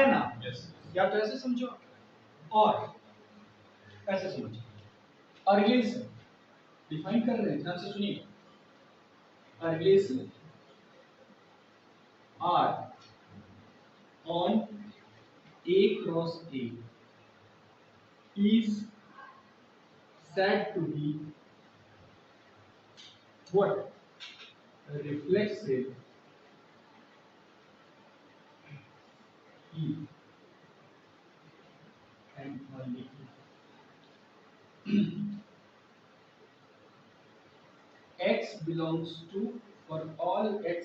आया ना? Yes. या तो ऐसे समझो और ऐसे समझो। और रिलेशन डिफाइन कर रहे हैं, ध्यान से सुनिए। Relation R on A cross A is said to be what? Reflexive E and only X belongs to, for all X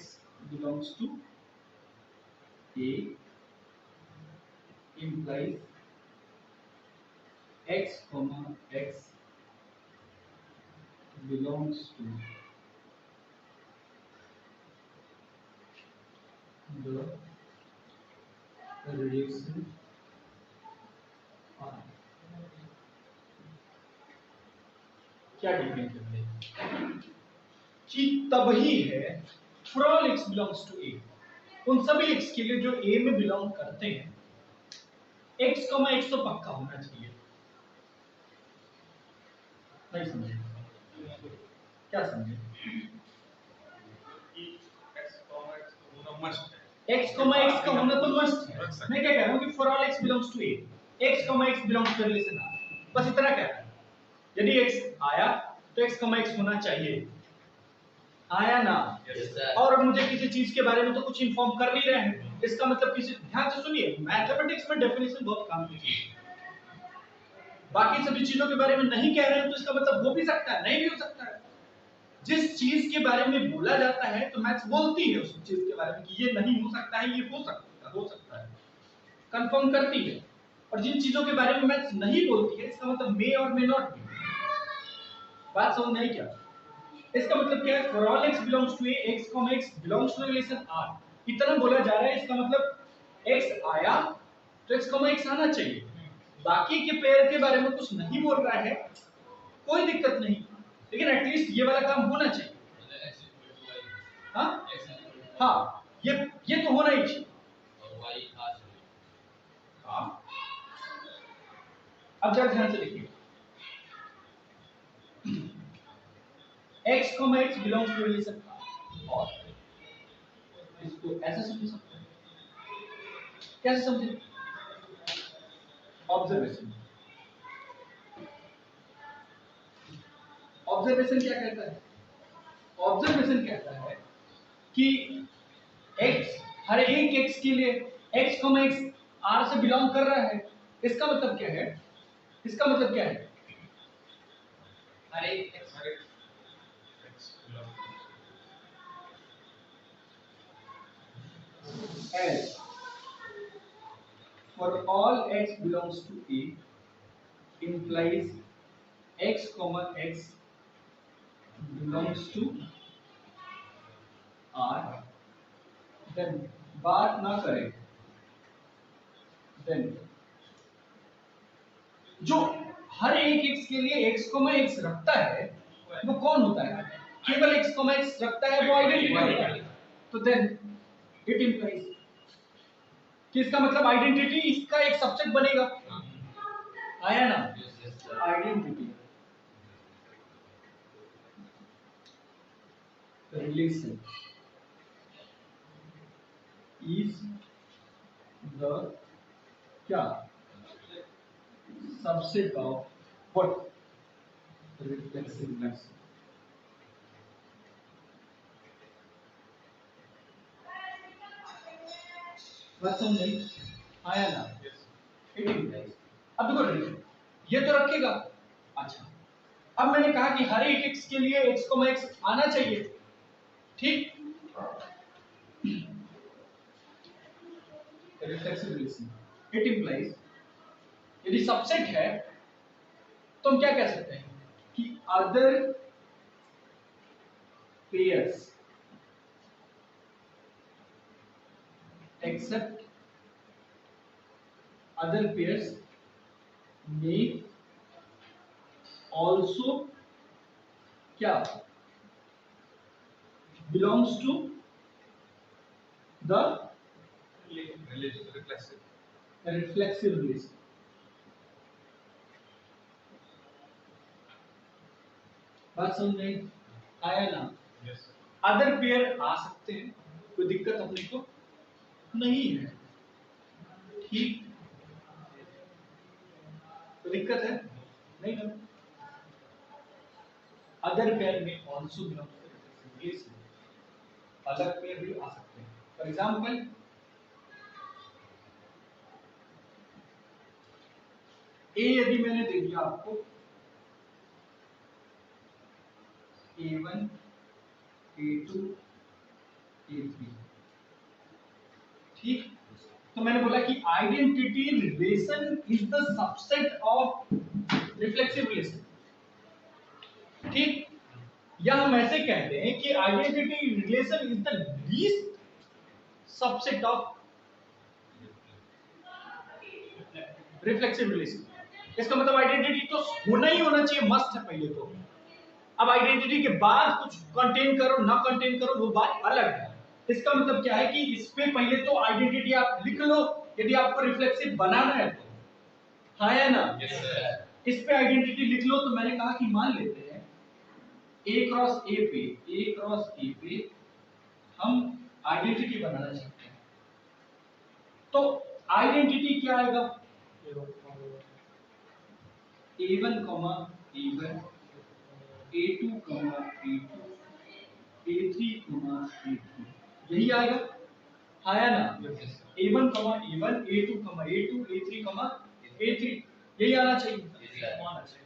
belongs to A implies X comma X belongs to the relation R. क्या define करते हैं कि तभी है for all x belongs to A, उन सभी x के लिए जो A में बिलोंग करते हैं, x, x तो पक्का होना चाहिए। नहीं समझे? क्या समझे? x, x का होना तो मस्ट है। मैं क्या कह रहा हूँ कि for all x belongs to A, x, x belongs to relation R, बस इतना कह रहा है। यदि x आया तो x, x होना चाहिए। आया ना? Yes, और मुझे किसी चीज के बारे में तो कुछ इन्फॉर्म कर नहीं रहे हैं, इसका मतलब किसी, ध्यान से सुनिए, मैथमेटिक्स में डेफिनेशन बहुत काम की चीज है। बाकी सभी चीजों के बारे में नहीं कह रहे हैं तो इसका मतलब हो भी सकता है, नहीं भी हो सकता है। जिस चीज के बारे में बोला जाता है तो मैथ्स बोलती है उस चीज के बारे में कि ये नहीं हो सकता है, ये हो सकता है, कंफर्म करती है। और जिन चीजों के बारे में मैथ्स नहीं बोलती है, इसका मतलब मे और मे नॉट बी। बात समझ में आई क्या? इसका मतलब क्या है? for all x belongs to A, x, x belongs to relation R, इतना बोला जा रहा है। इसका मतलब x आया तो x, x आना चाहिए। बाकी के पेयर के बारे में कुछ नहीं बोल रहा है, कोई दिक्कत नहीं, लेकिन एटलीस्ट ये वाला काम होना चाहिए। हाँ हाँ, ये तो होना ही चाहिए। हाँ, अब जरा ध्यान से देखिए, x, x belongs to relation R, और इसको ऐसे समझ सकते हैं। कैसे समझे? ऑब्जर्वेशन, ऑब्जर्वेशन क्या कहता है? ऑब्जर्वेशन कहता है कि x, हर एक x के लिए x, x R से बिलोंग कर रहा है। इसका मतलब क्या है? इसका मतलब क्या है? हर एक x as for all x belongs to A implies x, x belongs to R, then बात ना करें, then जो हर एक x के लिए x, x रखता है वो कौन होता है? केवल x, x रखता है वो आइडेंटिटी होता है। तो then it implies कि इसका मतलब आइडेंटिटी इसका एक सबसेट बनेगा। आया ना? आइडेंटिटी रिलेशन इज द क्या? Subset of what? रिफ्लेक्सिवनेस। बात समझ नहीं आया ना? अब देखो ये तो रखेगा। अच्छा, अब मैंने कहा कि हर एक x के लिए x, x आना चाहिए, ठीक? रिफ्लेक्सिव रिलेशन इट इंप्लाइज, यदि सबसेट है तो हम क्या कह सकते हैं कि other pairs except other pairs may also क्या? belongs to the Reflexive. Reflexive relation. बात समझ में आया ना? अदर पेयर आ सकते हैं, कोई दिक्कत अपने को नहीं है, ठीक? तो दिक्कत है नहीं ना? अदर पेयर में ऑल्सो बिलोंग टू रिलेशन, अलग पेयर भी आ सकते हैं। फॉर एग्जाम्पल ए यदि मैंने दे दिया आपको A1 A2 A3, ठीक? तो मैंने बोला कि identity relation is the subset of reflexive relation, ठीक? या हम ऐसे कहते हैं कि identity relation is the least subset of reflexive relation. इसका मतलब आइडेंटिटी तो होना ही होना चाहिए, मस्ट है पहले तो। अब आइडेंटिटी के बाद कुछ कंटेन करो ना कंटेन करो वो बात अलग है। इसका मतलब क्या है कि इस पे पहले तो आइडेंटिटी आप लिख लो यदि आपको रिफ्लेक्सिव बनाना है तो, हाँ या ना? yes, इस पे आइडेंटिटी लिख लो। तो मैंने कहा कि मान लेते हैं A क्रॉस A पे हम आइडेंटिटी बनाना चाहते हैं, तो आइडेंटिटी क्या आएगा? A1, A1, A2, A2, A3, A3, यही आएगा, हाँ या ना? A1, A1, A2, A2, A3, A3, यही आना चाहिए, आना चाहिए।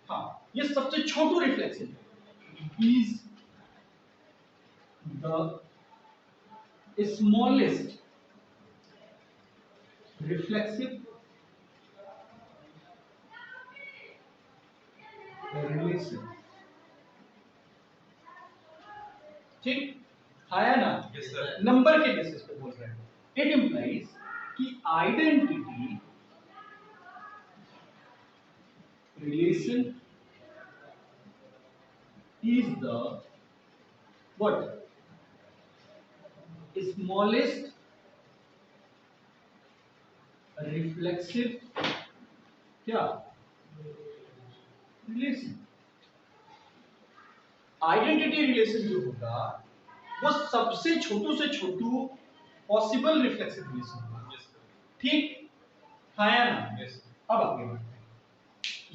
हाँ, ये सबसे छोटू reflection is the smallest reflexive relation, ठीक? आया ना? yes, नंबर के बेसिस पे बोल रहे हैं। इट इंप्लाइज कि identity relation is the what? Smallest reflexive क्या? रिलेशन। आइडेंटिटी रिलेशन जो होगा वो सबसे छोटू से छोटू पॉसिबल रिफ्लेक्सिव रिलेशन होगा, ठीक? हाँ या ना? yes. अब आगे बढ़ते हैं।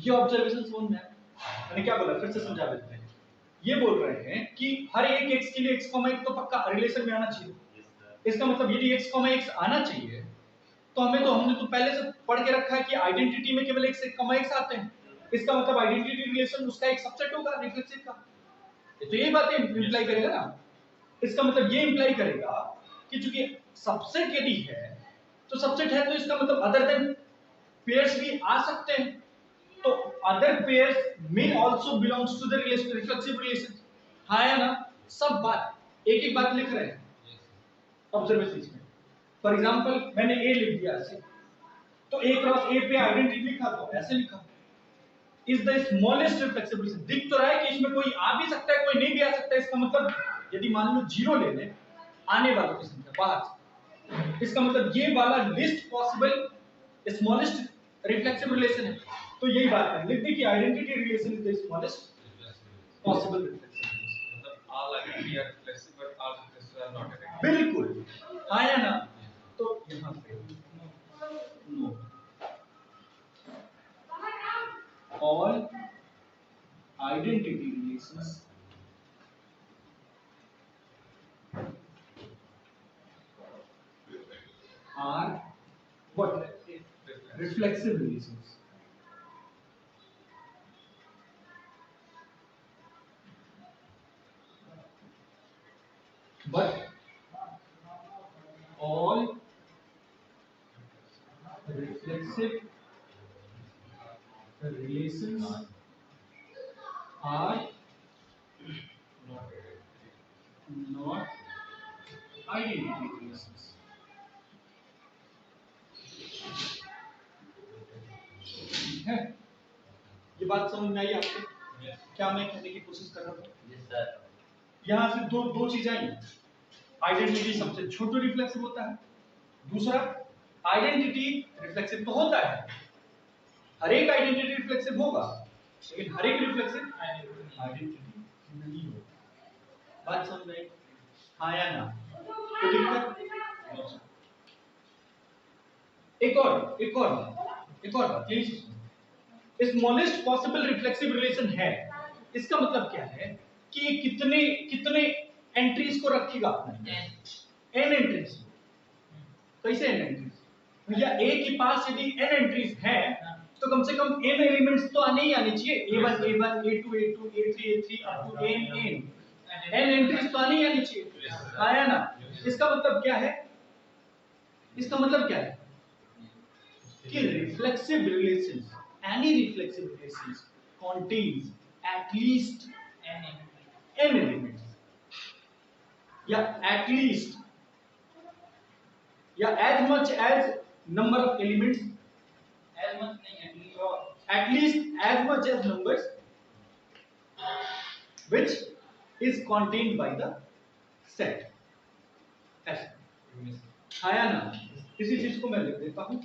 ये ऑब्जर्वेशन समझ में आया? मैंने क्या बोला, फिर से समझा देते हैं। ये बोल रहे हैं कि हर एक x के लिए x, एक तो पक्का रिलेशन में आना चाहिए। इसका मतलब यदि x, x आना चाहिए तो हमने तो पहले से पढ़ के रखा है कि आइडेंटिटी में केवल x, x आते हैं। इसका मतलब आइडेंटिटी रिलेशन उसका एक सबसेट होगा रिफ्लेक्सिव का। तो यही बात इंप्लाई करेगा ना। इसका मतलब ये इंप्लाई करेगा कि चूंकि सबसेट यदि है तो सबसेट है तो इसका मतलब अदर देन पेयर्स भी आ सकते हैं। तो other pairs may also belongs to the reflexive relation, हाँ या ना? सब बात एक एक बात लिख रहे हैं ऑब्जर्वेशन में। फॉर एग्जांपल मैंने ए लिख दिया ऐसे, तो ए क्रॉस ए पे आइडेंटिटी लिखा तो ऐसे लिखा is the smallest reflexive relation. दिख तो रहा है कि इसमें कोई आ भी सकता है कोई नहीं भी आ सकता है। इसका मतलब यदि मान लो 0 ले लें आने वालों की संख्या बाहर से, इसका मतलब ये वाला list possible smallest reflexive relation है। तो यही बात है, लिख दी कि identity relation is the smallest possible reflexive relation. मतलब all identity are reflexive but all reflexive are not effective. बिल्कुल, हाँ या ना? तो यहां पे no, all identity relations are what? Reflexive relations. But all reflexive relations are not identity relations. ठीक है? ये बात समझ में आई आपको? क्या मैं कहने की कोशिश कर रहा हूँ? Yes sir. यहाँ से दो चीजें आई। आइडेंटिटी सबसे छोटू रिफ्लेक्सिव होता है दूसरा, आइडेंटिटी रिफ्लेक्सिव तो होता है, हर एक आइडेंटिटी रिफ्लेक्सिव होगा, लेकिन हर एक रिफ्लेक्सिव आइडेंटिटी नहीं होगा। बात समझ में आई? हाँ या ना? तो दिक्कत। एक और बात यही सुनो, स्मॉलेस्ट पॉसिबल रिफ्लेक्सिव रिलेशन है, इसका मतलब क्या है कि कितने कितने एंट्रीज को रखेगा अपने, एन एंट्रीज। कैसे एन एंट्रीज? भैया ए के पास यदि एन एंट्रीज है तो कम से कम एन एलिमेंट्स तो आने ही आने चाहिए, a1 a1 a2 a2 a3 a3 up to n N entries तो आने ही आने चाहिए, आया ना? इसका मतलब क्या है? इसका मतलब क्या है कि reflexive relations, any reflexive relations contains at least n elements, या at least, या as much as number of elements, as much नहीं, at least as much as numbers which is contained by the set। ऐसा आया ना? इसी चीज को मैं लिख देता हूं,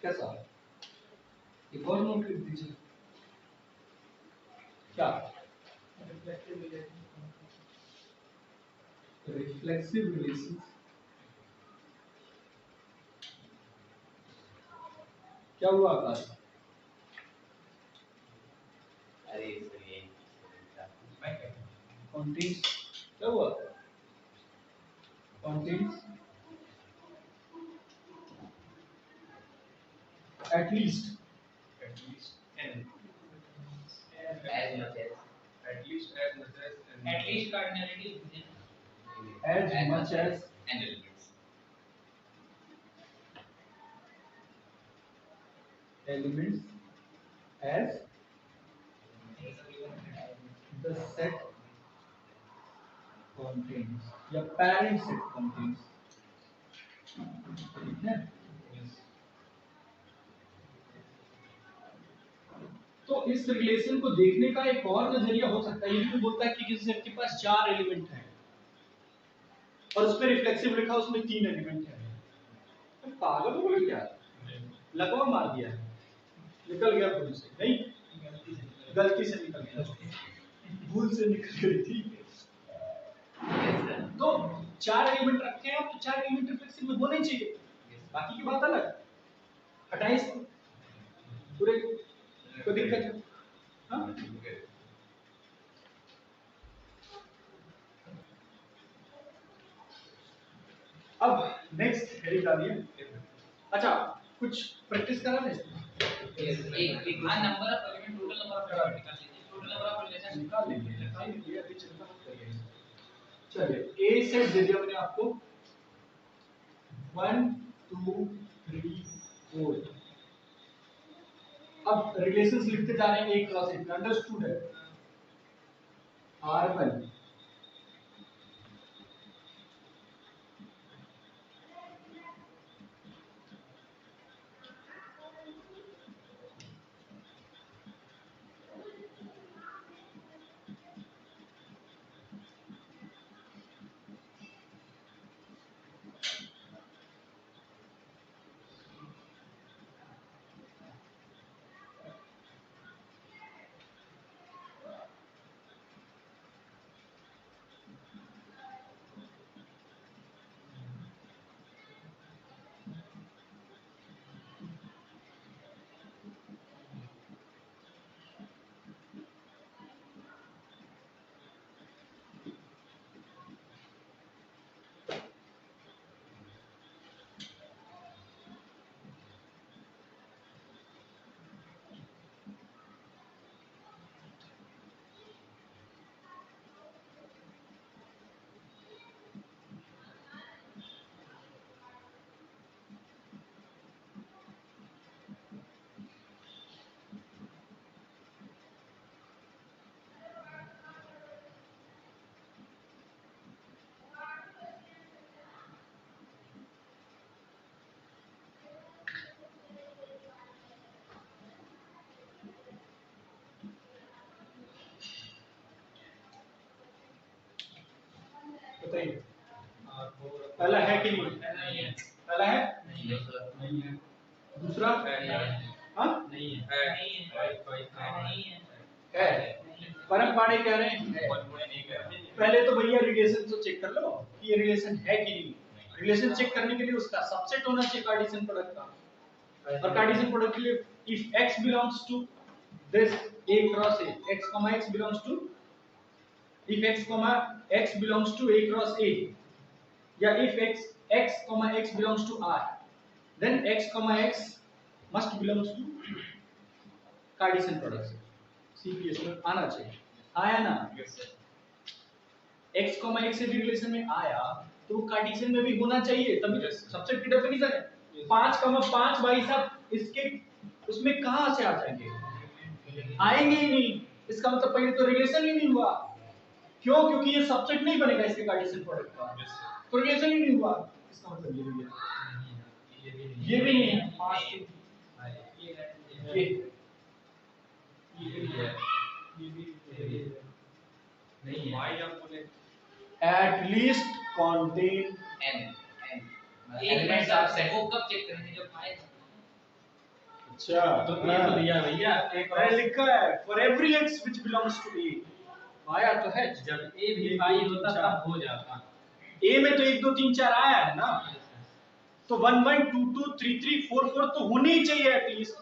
कैसा? एक और नोट लिख दीजिए, क्या? रिफ्लेक्सिव रिलेशंस क्या हुआ आकाश? contains, क्या हुआ? contains at least n, As much as. At least as much as. At least cardinality as much as And elements. elements as the set contains, या parent set contains, ठीक है? तो इस relation को देखने का एक और नजरिया हो सकता है, ये भी बोलता है कि किसी सेट के पास 4 एलिमेंट हैं और उसमें रिफ्लेक्सिव लिखा, उसमें 3 एलिमेंट है, तो पागल हो गए क्या? लगवा मार दिया, निकल गया भूल से, नहीं गलती से निकल गया, भूल से निकल गई थी। तो 4 एलिमेंट रखे हैं तो 4 एलिमेंट रिफ्लेक्सिव में होने चाहिए, बाकी की बात अलग, हटाइए इसको पूरे, कोई दिक्कत है? हाँ? अब नेक्स्ट हेडिंग डालिए। अच्छा, कुछ प्रैक्टिस करा दें? एक number of element, total number of element निकाल लीजिए, टोटल नंबर ऑफ रिलेशन निकाल लीजिए, अभी चिंता मत करिए। चलिए, ए सेट दे दिया मैंने आपको, 1 2 3 4। अब रिलेशंस लिखते जा रहे हैं एक क्रॉस एक, अंडरस्टूड है? R1 R2 पहला है कि नहीं? नहीं है। पहला है? नहीं सर। नहीं है। दूसरा? हाँ? नहीं है। नहीं है। है। परम पाड़े कह रहे हैं पहले तो भैया रिलेशन तो चेक कर लो कि ये रिलेशन है कि नहीं। रिलेशन चेक करने के लिए उसका सबसेट होना चाहिए कार्टेशियन प्रोडक्ट का, और कार्टेशियन प्रोडक्ट के लिए if x belongs to this a cross a, x belongs to, if x belongs to a cross a, या if x belongs to R, then x must belongs to Cartesian product. CPS में आना चाहिए, आया ना? x, x से भी relation में आया तो वो कार्टेशियन में भी होना चाहिए, तभी तो सबसेट की डेफिनेशन है। 5,5 भाई साहब इसके उसमें कहां से आ जाएंगे? आएंगे ही नहीं। इसका मतलब पहले तो रिलेशन ही नहीं हुआ। क्यों? क्योंकि ये सबसेट नहीं बनेगा इसके कार्टेशियन प्रोडक्ट का, तो रिलेशन ही नहीं हुआ। इसका मतलब ये भी है, ये भी नहीं है। 5 नहीं है। वाई आप बोले at least contain एक मिनट आप वो कब चेक करेंगे जब आए? अच्छा तो ये तो दिया भैया एक मैंने लिखा है for every x which belongs to A, आया तो है। जब ए भी आई होता तब हो जाता। A में तो 1 2 3 4 आया है ना, तो 1 1 2 2 3 3 4 4 तो होने ही चाहिए एटलीस्ट।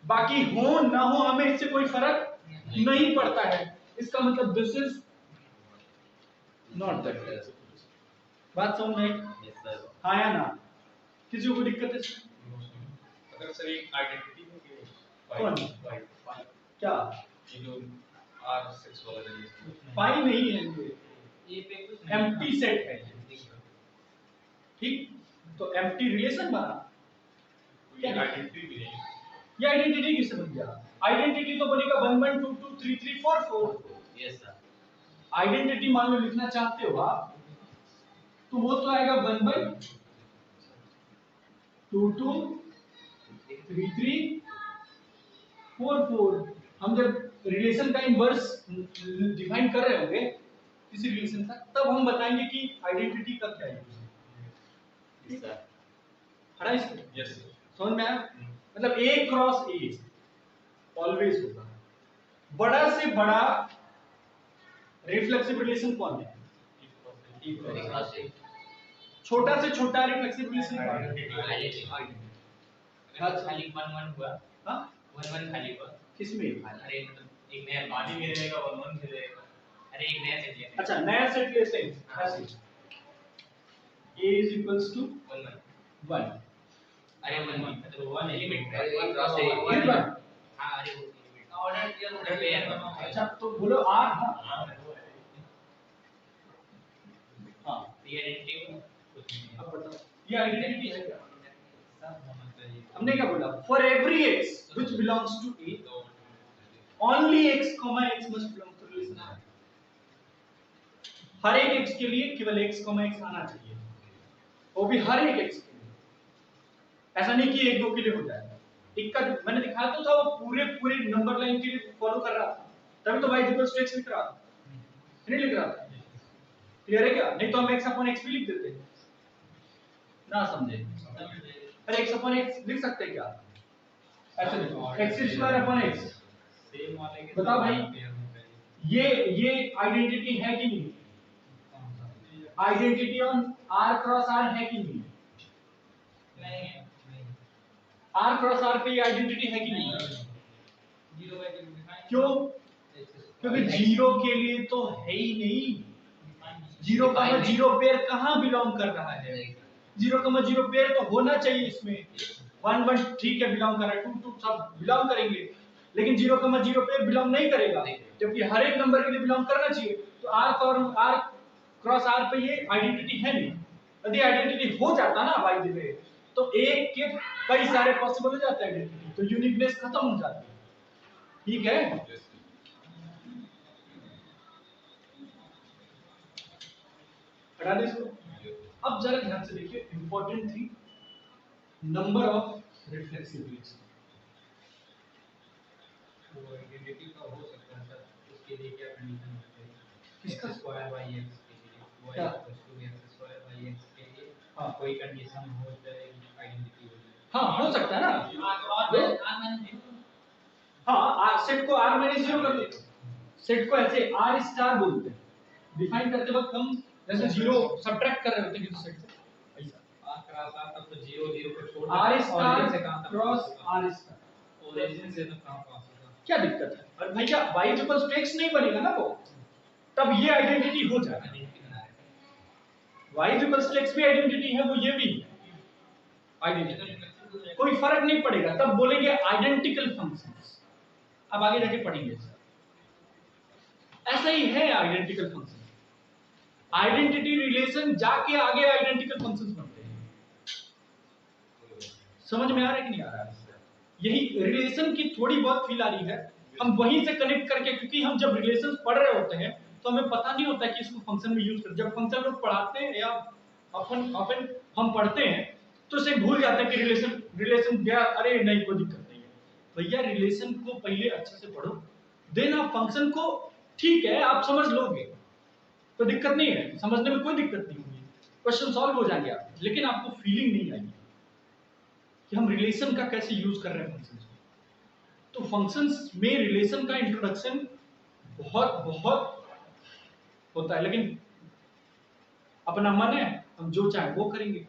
बाकी हो ना हो हमें इससे कोई फर्क नहीं पड़ता है। इसका मतलब दिस इज नॉट दैट। बात समझ में आई? हाँ या ना? किसी को दिक्कत है इसमें? अगर सर एक आइडेंटिटी होगी कौन? फाइव क्या ये जो R6 वाला रिलेशन पाई नहीं है ये पे कुछ एम्प्टी सेट है ये। ठीक, तो एम्प्टी रिलेशन बना। ये आइडेंटिटी भी नहीं ये आइडेंटिटी किससे बन गया? आइडेंटिटी तो बनेगा 1 1 2 2 3 3 4 4। Yes sir. आइडेंटिटी मान लो लिखना चाहते हो आप, तो वो तो आएगा 1 1 2 2 3 3 4 4। हम जब रिलेशन का इनवर्स डिफाइन कर रहे होंगे किसी रिलेशन का, तब हम बताएंगे कि आइडेंटिटी का क्या है। Yes sir. हटा इसको। यस समझ में आया? मतलब A क्रॉस A ऑलवेज होगा। बड़ा से बड़ा रिफ्लेक्सिव रिलेशन कौन है? छोटा से छोटा रिफ्लेक्सिव रिलेशन कौन है? खाली 1 1 हुआ। हाँ? 1 1 खाली हुआ। किसमें? अरे मतलब एक नया पानी में रहेगा 1 1 में रहेगा। अरे एक नया सेट लिया। अच्छा नया सेट लेते हैं ऐसे A is equals to 1 1। 1। अरे 1 1 तो 1 एलिमेंट है। अरे 1 क्रॉस ये 1। हां अरे वो एलिमेंट ऑर्डर किया तो पेयर बना। अच्छा तो बोलो R ना। हाँ ये आइडेंटिटी अब बताओ ये आइडेंटिटी है क्या? सब होना चाहिए। हमने क्या बोला? For every x which belongs to A, only x, x must belong to relation R। हर एक x के लिए केवल x, x आना चाहिए, वो भी हर एक x के लिए। ऐसा नहीं कि एक दो के लिए हो जाए। एक का मैंने दिखाया तो था, वो पूरे नंबर लाइन के लिए फॉलो कर रहा था, तभी तो y x लिख रहा था, नहीं लिख रहा था। क्लियर है क्या? नहीं तो हम x/x भी लिख देते ना, समझे? अरे x/x लिख सकते हैं क्या? ऐसे लिखो x²/x। सेम वाले के बताओ भाई, ये आइडेंटिटी है कि नहीं? Identity on R cross R है कि नहीं? नहीं है। R क्रॉस R पे ये आइडेंटिटी है कि नहीं? 0 बाय 0 डिफाइन। क्यों? क्योंकि 0 के लिए तो है ही नहीं। 0,0 पेयर कहाँ बिलोंग कर रहा है? 0,0 पेयर तो होना चाहिए इसमें। 1 1 ठीक है बिलोंग कर रहा है, 2 2 सब बिलोंग करेंगे, लेकिन 0,0 पेयर बिलोंग नहीं करेगा, जबकि हर एक नंबर के लिए बिलोंग करना चाहिए। तो R क्रॉस R पे ये आइडेंटिटी है नहीं। यदि आइडेंटिटी हो जाता ना बाय द वे, तो एक के कई सारे पॉसिबल हो जाते हैं आइडेंटिटी, तो यूनिकनेस खत्म हो जाती है। ठीक है? हटा दे इसको। अब जरा ध्यान से देखिए, इंपॉर्टेंट थी नंबर ऑफ रिफ्लेक्सिव रिलेशन। वो आइडेंटिटी का हो सकता है सर, उसके लिए क्या कंडीशन होती है? किसका? x² by x के लिए y क्या? equals to x हाँ कोई कंडीशन हो जाए आइडेंटिटी हो जाए। हाँ हो सकता है ना। हाँ सेट को r माइनस 0 कर देते सेट को ऐसे r स्टार बोलते हैं डिफाइन करते वक्त हम जैसे 0 सब्ट्रैक्ट कर रहे होते हैं किसी सेट से ऐसा r क्रॉस r तब तो 0 0 को छोड़ r स्टार से कहां तक क्रॉस r स्टार ओरिजिन से तो कहां पास होगा। क्या दिक्कत है? और भैया y इक्वल्स टू x नहीं बनेगा ना वो तब ये आइडेंटिटी हो जाएगा y इक्वल्स टू x भी आइडेंटिटी है वो ये भी आइडेंटिटी कोई फर्क नहीं पड़ेगा तब बोलेंगे आइडेंटिकल फंक्शंस। अब आगे जाके पढ़ेंगे ऐसा ही है आइडेंटिकल फंक्शन आइडेंटिटी रिलेशन जाके आगे आइडेंटिकल फंक्शंस बनते हैं। समझ में आ रहा है कि नहीं आ रहा है? यही रिलेशन की थोड़ी बहुत फील आ रही है हम वहीं से कनेक्ट करके क्योंकि हम जब रिलेशंस पढ़ रहे होते हैं तो हमें पता नहीं होता कि इसको फंक्शन में यूज कर जब फंक्शन लोग पढ़ाते हैं या अपन हम पढ़ते हैं तो इसे भूल जाते हैं कि रिलेशन गया अरे नहीं कोई दिक्कत नहीं है। भैया रिलेशन को पहले अच्छे से पढ़ो देन आप फंक्शन को ठीक है आप समझ लोगे तो दिक्कत नहीं है समझने में कोई दिक्कत नहीं होगी क्वेश्चन सॉल्व हो जाएंगे आप लेकिन आपको फीलिंग नहीं आएगी कि हम रिलेशन का कैसे यूज कर रहे हैं फंक्शंस में। तो फंक्शंस में रिलेशन का इंट्रोडक्शन बहुत बहुत होता है लेकिन अपना मन है हम जो चाहे वो करेंगे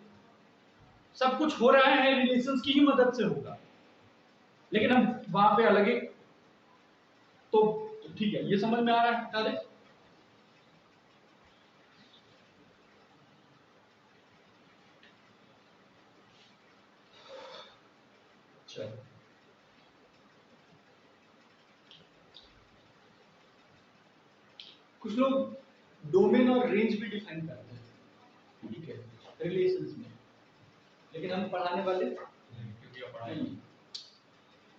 सब कुछ हो रहा है रिलेशंस की ही मदद से होगा लेकिन हम वहां पे अलग है तो ठीक है ये समझ में आ रहा है बता दे। चलो कुछ लोग डोमेन और रेंज भी डिफाइन करते हैं ठीक है रिलेशंस में लेकिन हम पढ़ाने वाले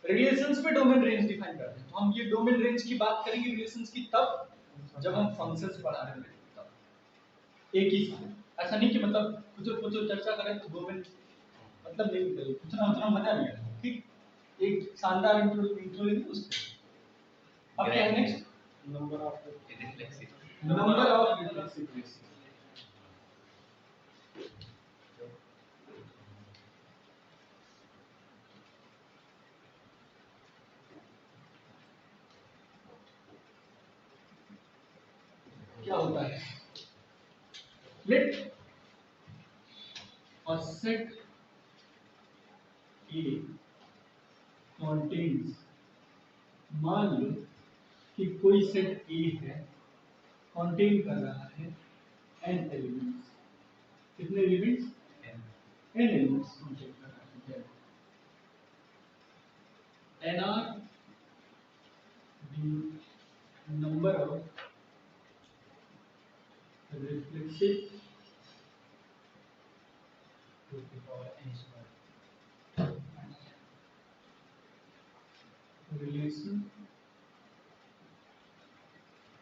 रिलेशंस पे डोमेन रेंज डिफाइन करते हैं तो हम ये डोमेन रेंज की बात करेंगे रिलेशंस की तब जब हम फंक्शंस पढ़ा रहे हैं तब एक ही साथ ऐसा नहीं कि मतलब कुछ चर्चा करें तो डोमेन मतलब नहीं निकले उतना मजा नहीं आएगा ठीक एक शानदार इंट्रो लेंगे उसको अब क्या है नेक्स्ट नंबर ऑफ रिफ्लेक्सिव क्या होता है late a set A contains मान लो कि कोई सेट A है कंटेन कर रहा है n एलिमेंट्स कितने एलिमेंट्स n एलिमेंट्स कंटेन कर रहा है n are the number of reflexive to the power n square relation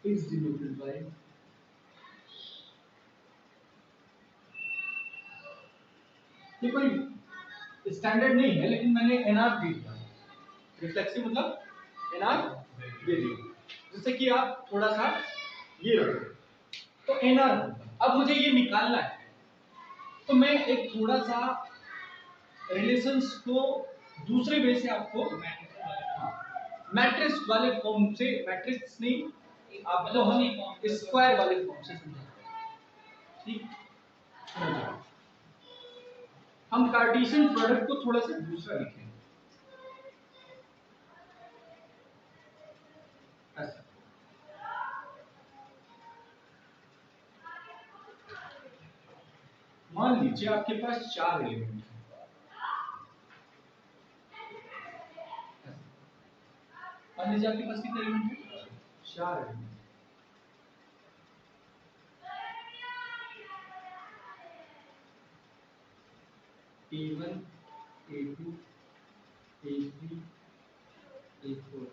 is denoted by ये कोई स्टैंडर्ड नहीं है लेकिन मैंने एनआर दे दिया रिफ्लेक्सिव मतलब एनआर दे दिया जैसे कि आप थोड़ा सा ये रखो तो एनआर अब मुझे ये निकालना है तो मैं एक थोड़ा सा रिलेशंस को दूसरे वे से आपको मैट्रिक्स वाले फॉर्म से मैट्रिक्स नहीं आप मतलब हम स्क्वायर वाले फॉर्म से समझाते ठीक हम कार्टेशियन प्रोडक्ट को थोड़ा सा दूसरा लिखेंगे ऐसा मान लीजिए आपके पास 4 एलिमेंट है मान लीजिए आपके पास कितने एलिमेंट है 4 element A1 A2 A3 A4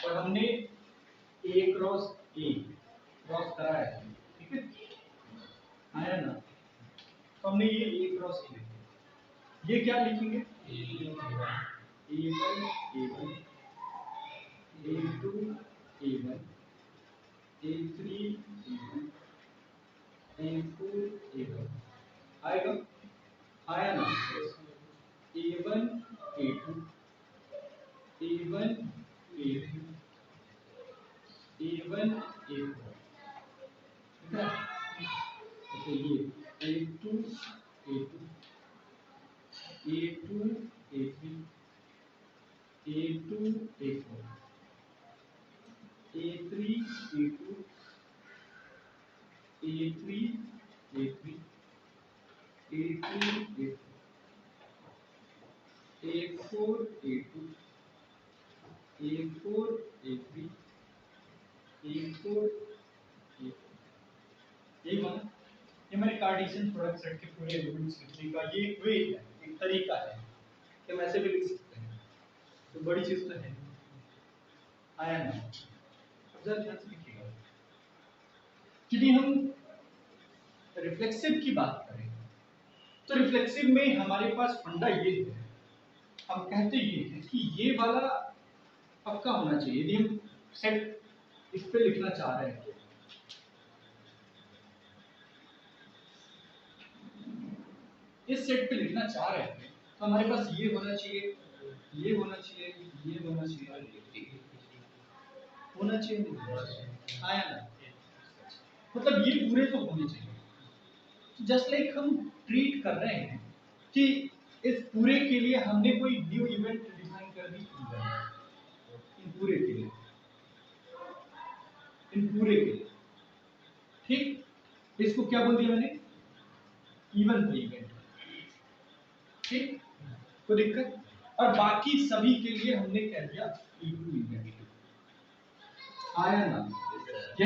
और हमने A क्रॉस A क्रॉस कराया है ठीक है आया ना तो हमने ये A क्रॉस A ये क्या लिखेंगे A1 A1 A2 A1 A3 A1 A4 A1 आएगा, आया ना? A1 A2 A1 A3 A1 A4 ठीक है? तो ये A2 A2 A2 A3 A2 A4 A3 A2 A3 A3 A2 A4 A4 A2 A4 A3 A4 A4 ये माना, ये मैंने कार्टेशियन प्रोडक्ट सेट के पूरे एलिमेंट्स लिखने का ये एक वे है, एक तरीका है कि हम ऐसे भी लिख सकते हैं। तो बड़ी चीज तो है, आया ना? अब जरा ध्यान से लिखिएगा। यदि हम रिफ्लेक्सिव की बात करें तो रिफ्लेक्सिव में हमारे पास फंडा ये है, हम कहते ये है कि ये वाला पक्का होना चाहिए। यदि हम सेट इस पे लिखना चाह रहे हैं तो इस सेट पे लिखना चाह रहे हैं तो हमारे पास ये होना चाहिए, ये होना चाहिए, ये होना चाहिए, होना चाहिए, नहीं होना चाहिए, आया ना? मतलब ये पूरे तो होने चाहिए। जस्ट लाइक हम ट्रीट कर रहे हैं कि इस पूरे के लिए हमने कोई न्यू इवेंट डिफाइन कर दी, इन पूरे के लिए, इन पूरे के लिए, ठीक? इसको क्या बोल दिया मैंने? इवन इवेंट, ठीक? कोई दिक्कत? और बाकी सभी के लिए हमने कह दिया इक्वल इवेंट, आया ना?